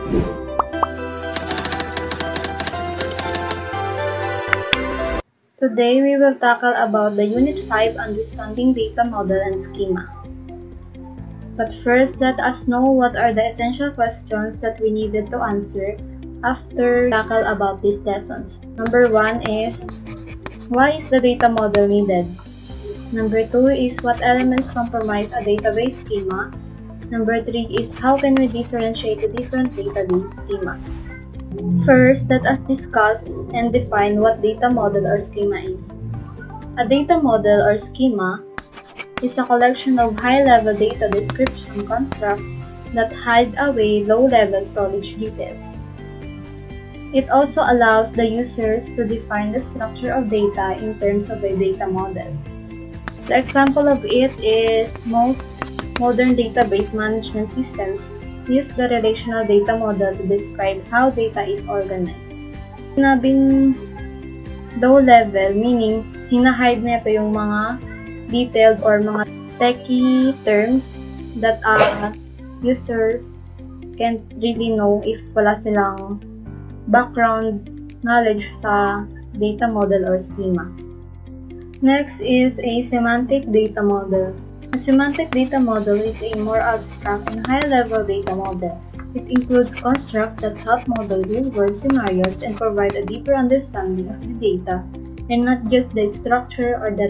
Today, we will tackle about the Unit 5 Understanding Data Model and Schema. But first, let us know what are the essential questions that we needed to answer after tackle about these lessons. Number 1 is, why is the data model needed? Number 2 is, what elements comprise a database schema? Number 3 is, how can we differentiate the different database schemas? First, let us discuss and define what data model or schema is. A data model or schema is a collection of high-level data description constructs that hide away low-level storage details. It also allows the users to define the structure of data in terms of a data model. The example of it is most modern database management systems use the relational data model to describe how data is organized. Sinabing low level, meaning hinahide nito yung mga detailed or mga techie terms that a user can't really know if wala silang background knowledge sa data model or schema. Next is a semantic data model. A semantic data model is a more abstract and high-level data model. It includes constructs that help model real-world scenarios and provide a deeper understanding of the data, and not just the structure or the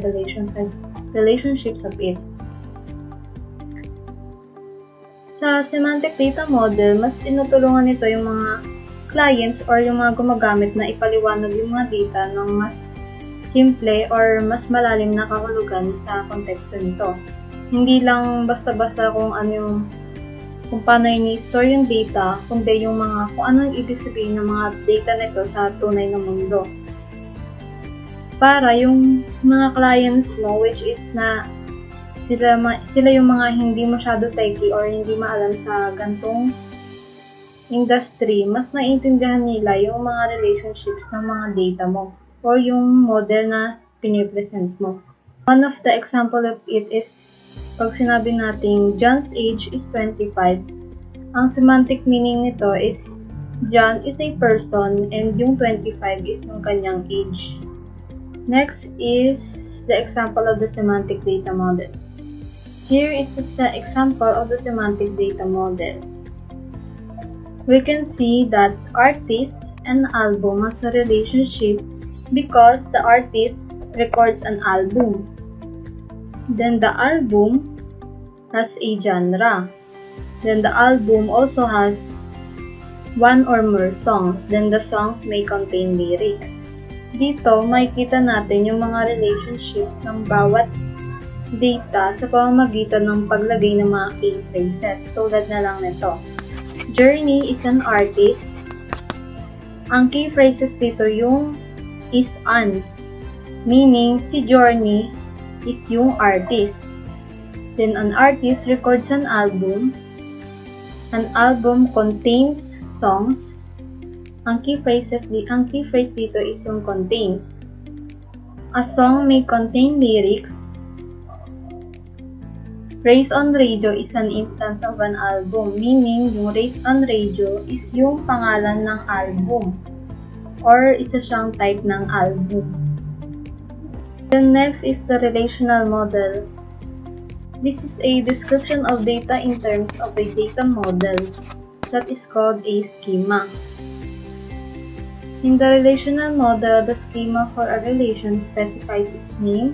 relationships of it. Sa semantic data model, mas tinutulungan nito yung mga clients or yung mga gumagamit na ipaliwanag yung mga data ng mas simple or mas malalim na kahulugan sa konteksto nito. Hindi lang basta-basta kung paano ini-store yung data, kundi yung kung ano yung ibig sabihin ng mga data nito sa tunay na mundo. Para yung mga clients mo, which is na sila yung mga hindi masyado techy or hindi maalam sa gantong industry, mas naiintindihan nila yung mga relationships ng mga data mo or yung model na pinipresent mo. One of the example of it is pag sinabi nating John's age is 25, ang semantic meaning nito is John is a person and yung 25 is yung kanyang age. Next is the example of the semantic data model. Here is the example of the semantic data model. We can see that artist and album has a relationship because the artist records an album. Then the album has a genre. Then the album also has one or more songs. Then the songs may contain lyrics. Dito, makikita natin yung mga relationships ng bawat data sa pamamagitan ng paglagay ng mga key phrases. Tulad na lang nito. Journey is an artist. Ang key phrases dito yung is an. Meaning, si Journey is yung artist. Then, an artist records an album. An album contains songs. Ang key phrase dito is yung contains. A song may contain lyrics. Race on Radio is an instance of an album, meaning yung Race on Radio is yung pangalan ng album or isa siyang type ng album. Then next is the relational model. This is a description of data in terms of a data model that is called a schema. In the relational model, the schema for a relation specifies its name,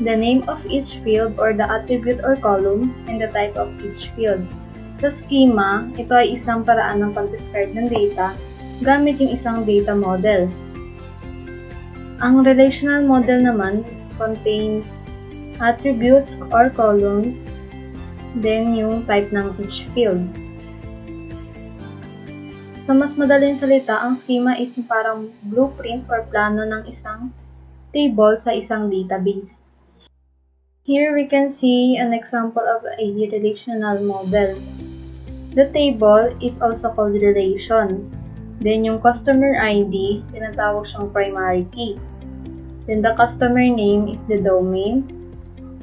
the name of each field or the attribute or column, and the type of each field. Sa schema, ito ay isang paraan ng pag-describe ng data gamit yung isang data model. Ang relational model naman contains attributes or columns, then yung type ng each field. Sa mas madaling salita, ang schema is yung parang blueprint or plano ng isang table sa isang database. Here we can see an example of a relational model. The table is also called relation. Then yung customer ID, tinatawag siyang primary key. Then the customer name is the domain.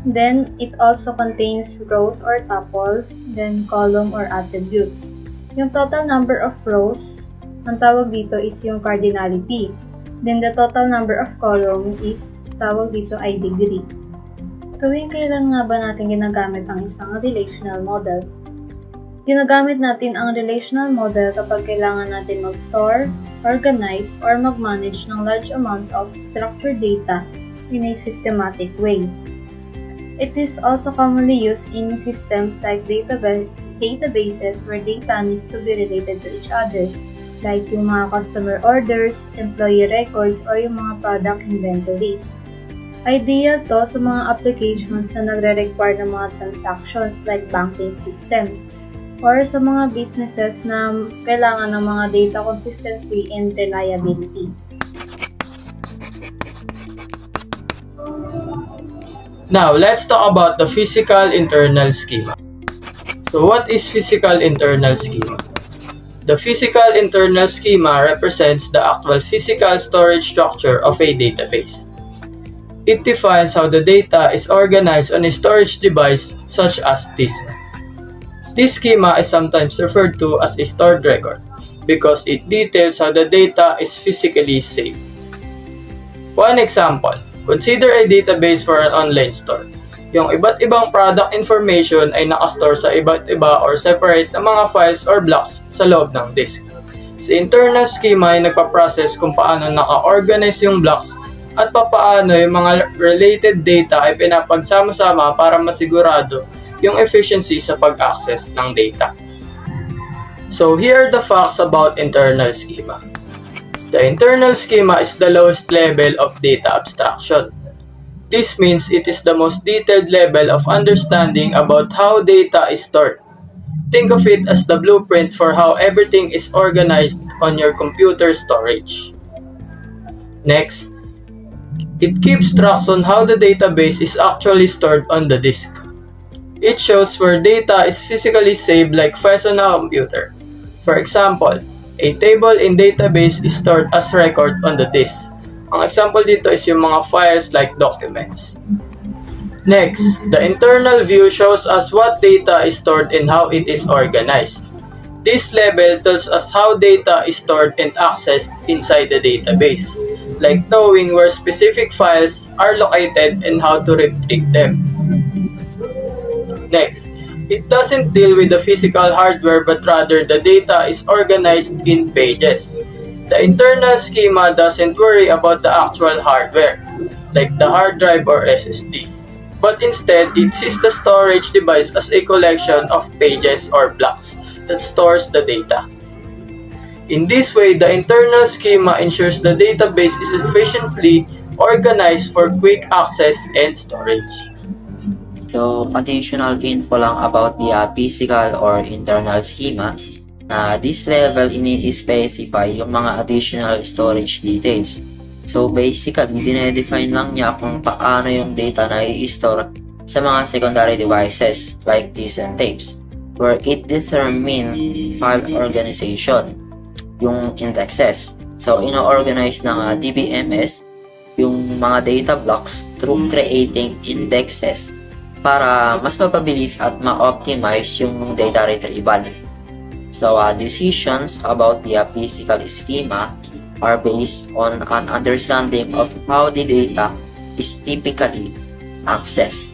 Then it also contains rows or tuple, then column or attributes. Yung total number of rows, ang tawag dito is yung cardinality. Then the total number of columns is tawag dito ay degree. Tuwing kailan nga ba natin ginagamit ang isang relational model? Ginagamit natin ang relational model kapag kailangan natin mag-store, organize, or mag-manage ng large amount of structured data in a systematic way. It is also commonly used in systems like databases where data needs to be related to each other, like yung mga customer orders, employee records, or yung mga product inventories. Ideal to sa mga applications na nagre-require ng mga transactions like banking systems or sa mga businesses na kailangan ng mga data consistency and reliability. Now, let's talk about the physical internal schema. So, what is physical internal schema? The physical internal schema represents the actual physical storage structure of a database. It defines how the data is organized on a storage device such as disk. This schema is sometimes referred to as a stored record because it details how the data is physically saved. One example, consider a database for an online store. Yung iba't ibang product information ay nakastore sa iba't iba or separate na mga files or blocks sa loob ng disk. Sa internal schema ay nagpa-process kung paano naka-organize yung blocks at papaano yung mga related data ay pinapagsama-sama para masigurado yung efficiency sa pag-access ng data. So here are the facts about internal schema. The internal schema is the lowest level of data abstraction. This means it is the most detailed level of understanding about how data is stored. Think of it as the blueprint for how everything is organized on your computer storage. Next, it keeps track on how the database is actually stored on the disk. It shows where data is physically saved like files on a computer. For example, a table in database is stored as record on the disk. Ang example dito is yung mga files like documents. Next, the internal view shows us what data is stored and how it is organized. This level tells us how data is stored and accessed inside the database, like knowing where specific files are located and how to retrieve them. Next, it doesn't deal with the physical hardware but rather the data is organized in pages. The internal schema doesn't worry about the actual hardware, like the hard drive or SSD, but instead it sees the storage device as a collection of pages or blocks that stores the data. In this way, the internal schema ensures the database is efficiently organized for quick access and storage. So, additional info lang about the physical or internal schema na this level ini-specify yung mga additional storage details. So, basically, dinedefine lang niya kung paano yung data na i-store sa mga secondary devices like disks and tapes, where it determine file organization, yung indexes. So, ino-organize ng DBMS yung mga data blocks through creating indexes para mas mapabilis at ma-optimize yung data retrieval. So, decisions about the physical schema are based on an understanding of how the data is typically accessed.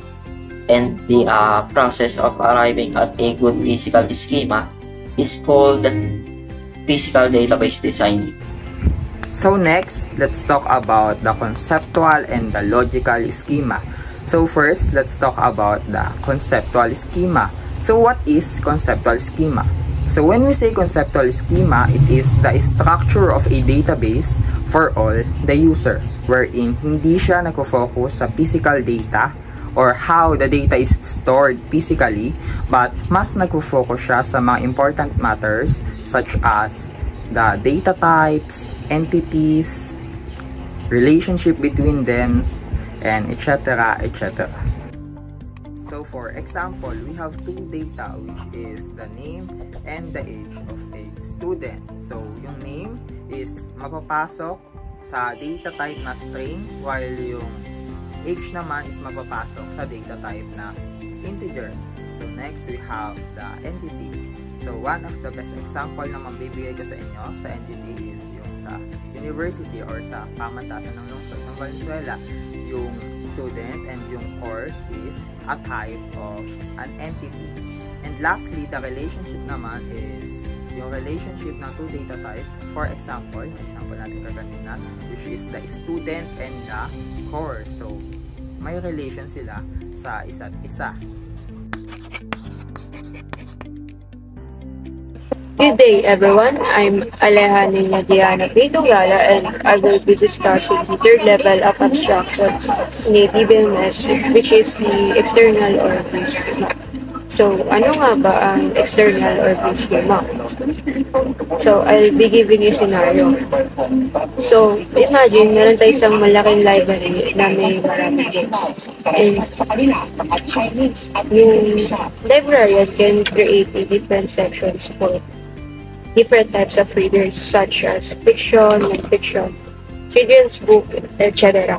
And the process of arriving at a good physical schema is called physical database design. So next, let's talk about the conceptual and the logical schema. So first, let's talk about the conceptual schema. So what is conceptual schema? So when we say conceptual schema, it is the structure of a database for all the user, wherein hindi siya nagfo-focus sa physical data or how the data is stored physically, but mas nagfo-focus siya sa mga important matters such as the data types, entities, relationship between them, and etc. etc. So for example, we have two data, which is the name and the age of a student. So yung name is mapapasok sa data type na string, while yung age naman is mapapasok sa data type na integer. So next, we have the entity. So, one of the best example na mabibigay ko sa inyo sa entity is yung sa university or sa pamantasan ng lungsod ng Valenzuela. Yung student and yung course is a type of an entity. And lastly, the relationship naman is yung relationship ng two data types. For example natin kaganina, which is the student and the course. So, may relation sila sa isa't isa. Good day, everyone. I'm Alejandra Diana Pedogala, and I will be discussing the third level of abstraction in a DBMS, which is the external or base schema. So, ano nga ba ang external or base schema? So, I'll be giving a scenario. So, imagine, meron tayo isang malaking library na may maraming books. And yung librarian can create a different sections for different types of readers such as fiction, non-fiction, children's book, etc.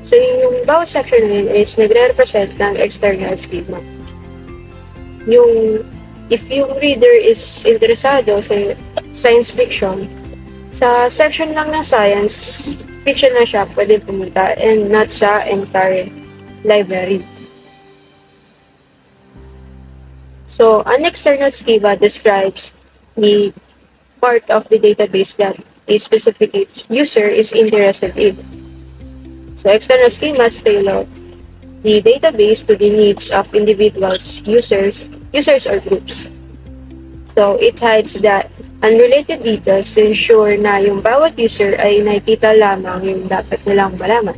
So, yung bawat section na yun is nagre-represent ng external schema. If yung reader is interesado sa science fiction, sa section lang ng science fiction na siya pwede pumunta and not sa entire library. So, an external schema describes the part of the database that a specific user is interested in. So, external schemas tailor the database to the needs of individuals, users or groups. So, it hides the unrelated details to ensure na yung bawat user ay nakikita lamang yung dapat nilang malaman.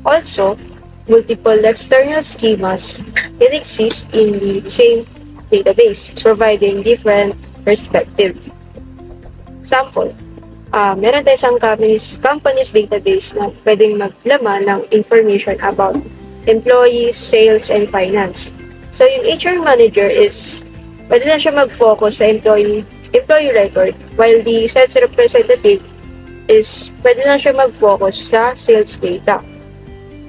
Also, multiple external schemas can exist in the same database, providing different perspective. Example, meron tayo isang company's database na pwedeng maglaman ng information about employees, sales, and finance. So, yung HR manager is, pwede na siya mag-focus sa employee record, while the sales representative is, pwede na siya mag-focus sa sales data.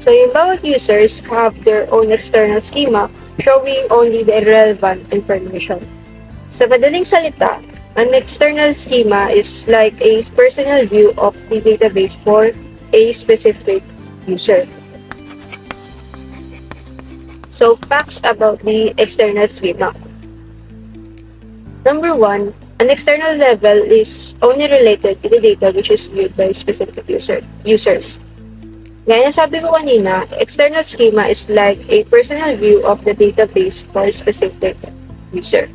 So, yung bawat users have their own external schema showing only the relevant information. Sa madaling salita, an external schema is like a personal view of the database for a specific user. So, facts about the external schema. Number 1, an external level is only related to the data which is viewed by specific users. Gaya na sabi ko kanina, external schema is like a personal view of the database for a specific user.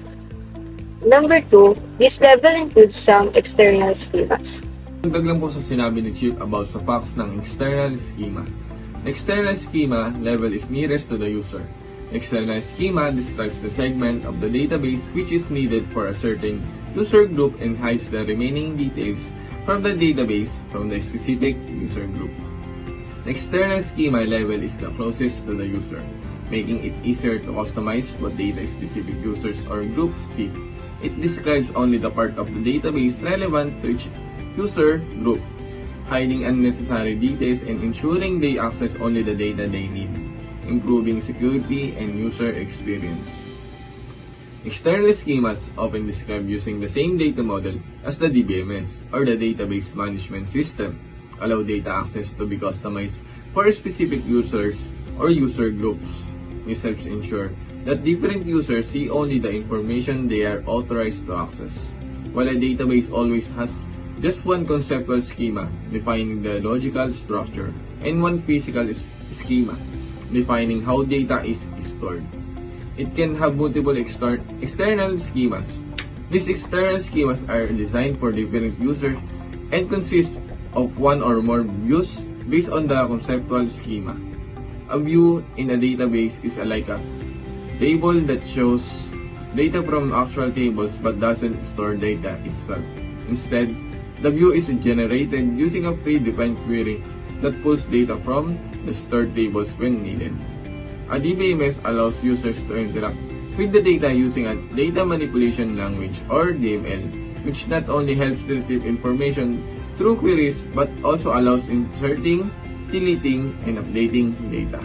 Number 2, this level includes some external schemas. Dagdag lang po sa sinabi ni Chief about sa facts ng external schema. The external schema level is nearest to the user. The external schema describes the segment of the database which is needed for a certain user group and hides the remaining details from the database from the specific user group. The external schema level is the closest to the user, making it easier to customize what data specific users or groups see. It describes only the part of the database relevant to each user group, hiding unnecessary details and ensuring they access only the data they need, improving security and user experience. External schemas often described using the same data model as the DBMS or the Database Management System, allow data access to be customized for specific users or user groups. This helps ensure that different users see only the information they are authorized to access, while a database always has just one conceptual schema defining the logical structure and one physical schema defining how data is stored. It can have multiple external schemas. These external schemas are designed for different users and consist of one or more views based on the conceptual schema. A view in a database is like a table that shows data from actual tables but doesn't store data itself. Instead, the view is generated using a predefined query that pulls data from the stored tables when needed. A DBMS allows users to interact with the data using a data manipulation language or DML, which not only helps retrieve information through queries but also allows inserting, deleting, and updating data.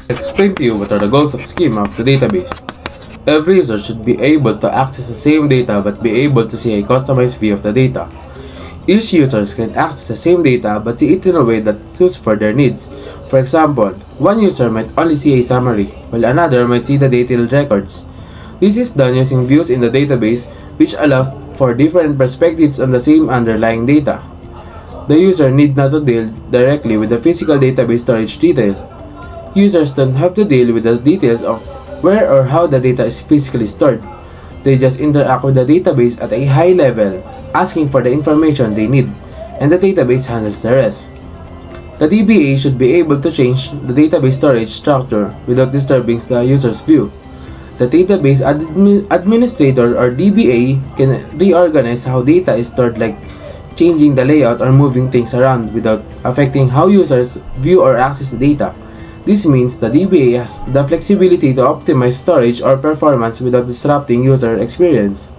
Explain to you what are the goals of schema of the database. Every user should be able to access the same data but be able to see a customized view of the data. Each user can access the same data but see it in a way that suits for their needs. For example, one user might only see a summary, while another might see the detailed records. This is done using views in the database, which allows for different perspectives on the same underlying data. The user need not to deal directly with the physical database storage detail. Users don't have to deal with the details of where or how the data is physically stored. They just interact with the database at a high level, asking for the information they need, and the database handles the rest. The DBA should be able to change the database storage structure without disturbing the user's view. The database administrator or DBA can reorganize how data is stored, like changing the layout or moving things around without affecting how users view or access the data. This means the DBA has the flexibility to optimize storage or performance without disrupting user experience.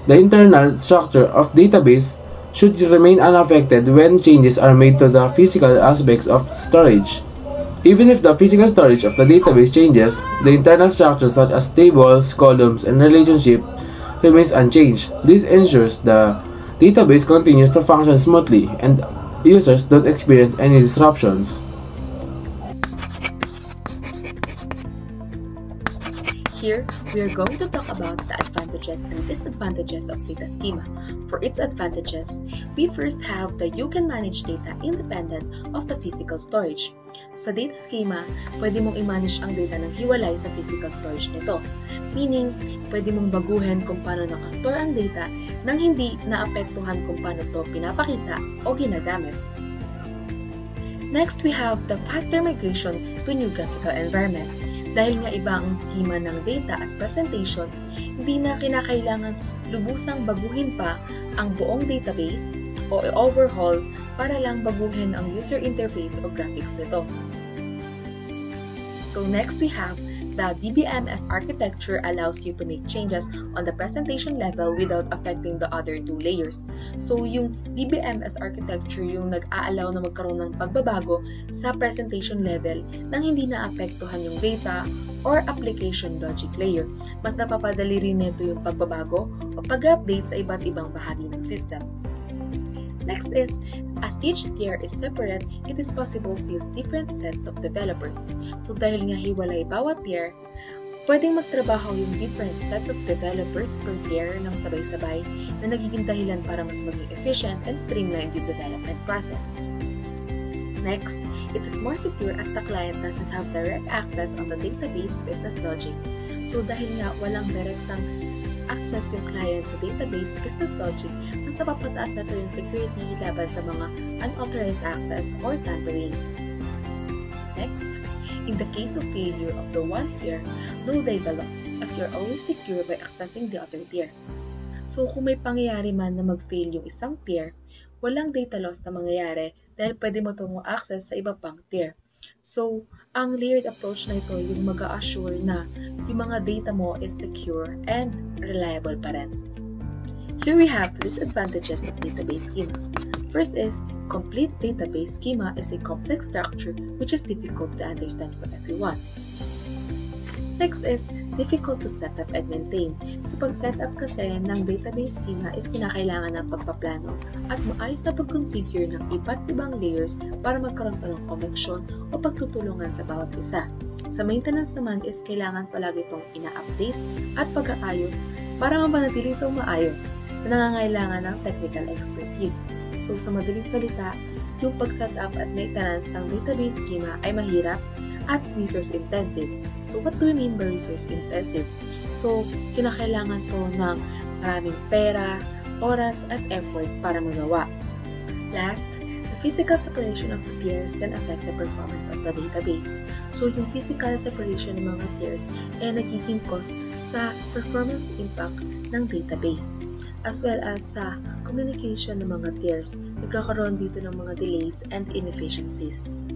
The internal structure of database should remain unaffected when changes are made to the physical aspects of storage. Even if the physical storage of the database changes, the internal structure such as tables, columns, and relationships remains unchanged. This ensures the database continues to function smoothly and users don't experience any disruptions. Here, we are going to talk about the advantages and disadvantages of data schema. For its advantages, we first have that you can manage data independent of the physical storage. Sa data schema, pwede mong i-manage ang data ng hiwalay sa physical storage nito. Meaning, pwede mong baguhin kung paano nakastore ang data nang hindi naapektuhan kung paano ito pinapakita o ginagamit. Next, we have the faster migration to new graphical environment. Dahil nga iba ang schema ng data at presentation, hindi na kinakailangan lubusang baguhin pa ang buong database o i-overhaul para lang baguhin ang user interface o graphics nito. So next we have the DBMS architecture allows you to make changes on the presentation level without affecting the other two layers. So yung DBMS architecture yung nag-a-allow na magkaroon ng pagbabago sa presentation level nang hindi naapektuhan yung data or application logic layer. Mas napapadali rin nito yung pagbabago o pag-update sa iba't ibang bahagi ng system. Next is, as each tier is separate, it is possible to use different sets of developers. So dahil nga hiwalay bawat tier, pwedeng magtrabaho yung different sets of developers per tier ng sabay-sabay na nagiging dahilan para mas maging efficient and streamlined yung development process. Next, it is more secure as the client doesn't have direct access on the database business logic. So dahil nga walang direktang access yung client sa database business logic, mas napapataas na ito yung security laban sa mga unauthorized access or tampering. Next, in the case of failure of the one tier, no data loss as you're always secure by accessing the other tier. So kung may pangyayari man na mag-fail yung isang tier, walang data loss na mangyayari dahil pwede mo itong access sa iba pang tier. So, ang layered approach na ito yung mag-a-assure na yung mga data mo is secure and reliable pa rin. Here we have the disadvantages of database schema. First is, complete database schema is a complex structure which is difficult to understand for everyone. Next is, difficult to set up and maintain. Sa pag-set up kasi ng database schema is kinakailangan ng pagpaplano at maayos na pag-configure ng iba't ibang layers para magkaroon ng connection o pagtutulungan sa bawat isa. Sa maintenance naman is kailangan palagi itong ina-update at pag-aayos para mapanatili itong maayos na nangangailangan ng technical expertise. So sa madaling salita, yung pag-set up at maintenance ng database schema ay mahirap at resource-intensive. So, what do we mean by resource-intensive? So, kinakailangan to ng maraming pera, oras, at effort para magawa. Last, the physical separation of the tiers can affect the performance of the database. So, yung physical separation ng mga tiers ay nagiging cause sa performance impact ng database, as well as sa communication ng mga tiers. Nagkakaroon dito ng mga delays and inefficiencies.